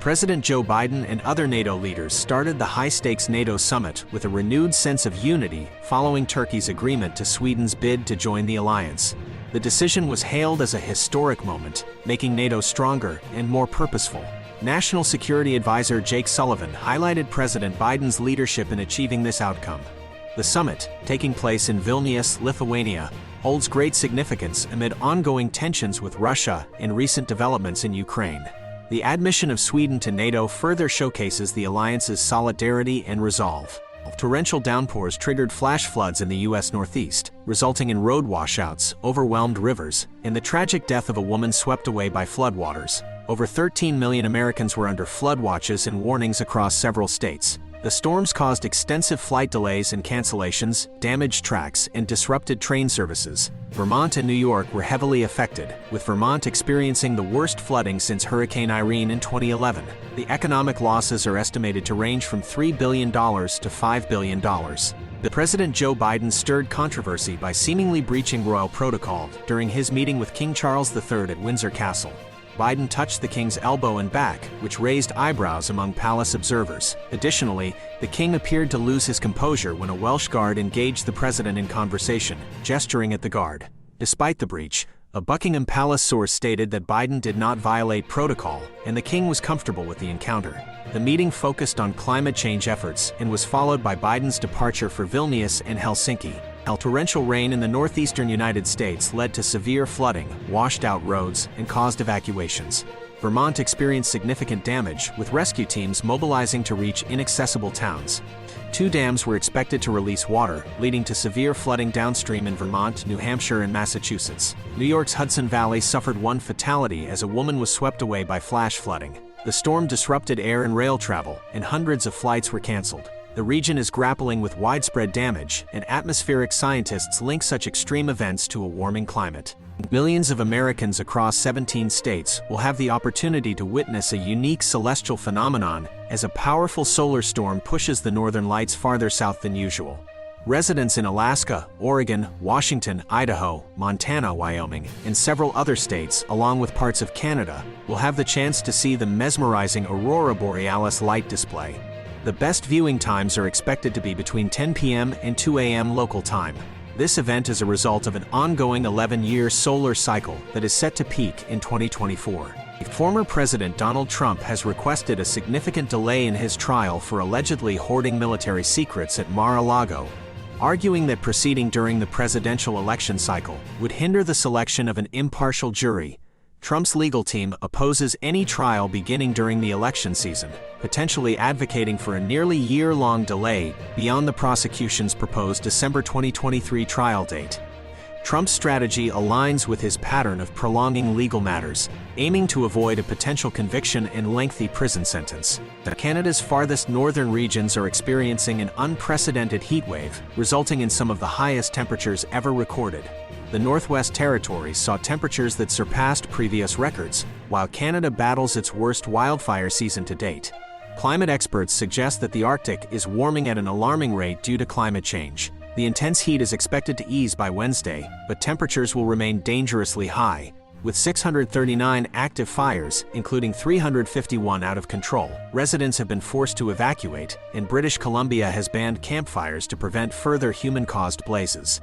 President Joe Biden and other NATO leaders started the high-stakes NATO Summit with a renewed sense of unity following Turkey's agreement to Sweden's bid to join the alliance. The decision was hailed as a historic moment, making NATO stronger and more purposeful. National Security Advisor Jake Sullivan highlighted President Biden's leadership in achieving this outcome. The summit, taking place in Vilnius, Lithuania, holds great significance amid ongoing tensions with Russia and recent developments in Ukraine. The admission of Sweden to NATO further showcases the alliance's solidarity and resolve. Torrential downpours triggered flash floods in the U.S. Northeast, resulting in road washouts, overwhelmed rivers, and the tragic death of a woman swept away by floodwaters. Over 13 million Americans were under flood watches and warnings across several states. The storms caused extensive flight delays and cancellations, damaged tracks, and disrupted train services. Vermont and New York were heavily affected, with Vermont experiencing the worst flooding since Hurricane Irene in 2011. The economic losses are estimated to range from $3 billion to $5 billion. President Joe Biden stirred controversy by seemingly breaching royal protocol during his meeting with King Charles III at Windsor Castle. Biden touched the king's elbow and back, which raised eyebrows among palace observers. Additionally, the king appeared to lose his composure when a Welsh guard engaged the president in conversation, gesturing at the guard. Despite the breach, a Buckingham Palace source stated that Biden did not violate protocol, and the king was comfortable with the encounter. The meeting focused on climate change efforts and was followed by Biden's departure for Vilnius and Helsinki. Torrential rain in the northeastern United States led to severe flooding, washed out roads, and caused evacuations. Vermont experienced significant damage, with rescue teams mobilizing to reach inaccessible towns. 2 dams were expected to release water, leading to severe flooding downstream in Vermont, New Hampshire, and Massachusetts. New York's Hudson Valley suffered one fatality as a woman was swept away by flash flooding. The storm disrupted air and rail travel, and hundreds of flights were canceled. The region is grappling with widespread damage, and atmospheric scientists link such extreme events to a warming climate. Millions of Americans across 17 states will have the opportunity to witness a unique celestial phenomenon as a powerful solar storm pushes the northern lights farther south than usual. Residents in Alaska, Oregon, Washington, Idaho, Montana, Wyoming, and several other states, along with parts of Canada, will have the chance to see the mesmerizing Aurora Borealis light display. The best viewing times are expected to be between 10 p.m. and 2 a.m. local time. This event is a result of an ongoing 11-year solar cycle that is set to peak in 2024. Former President Donald Trump has requested a significant delay in his trial for allegedly hoarding military secrets at Mar-a-Lago, arguing that proceeding during the presidential election cycle would hinder the selection of an impartial jury. Trump's legal team opposes any trial beginning during the election season, potentially advocating for a nearly year-long delay beyond the prosecution's proposed December 2023 trial date. Trump's strategy aligns with his pattern of prolonging legal matters, aiming to avoid a potential conviction and lengthy prison sentence. Canada's farthest northern regions are experiencing an unprecedented heat wave, resulting in some of the highest temperatures ever recorded. The Northwest Territories saw temperatures that surpassed previous records, while Canada battles its worst wildfire season to date. Climate experts suggest that the Arctic is warming at an alarming rate due to climate change. The intense heat is expected to ease by Wednesday, but temperatures will remain dangerously high, with 639 active fires, including 351 out of control. Residents have been forced to evacuate, and British Columbia has banned campfires to prevent further human-caused blazes.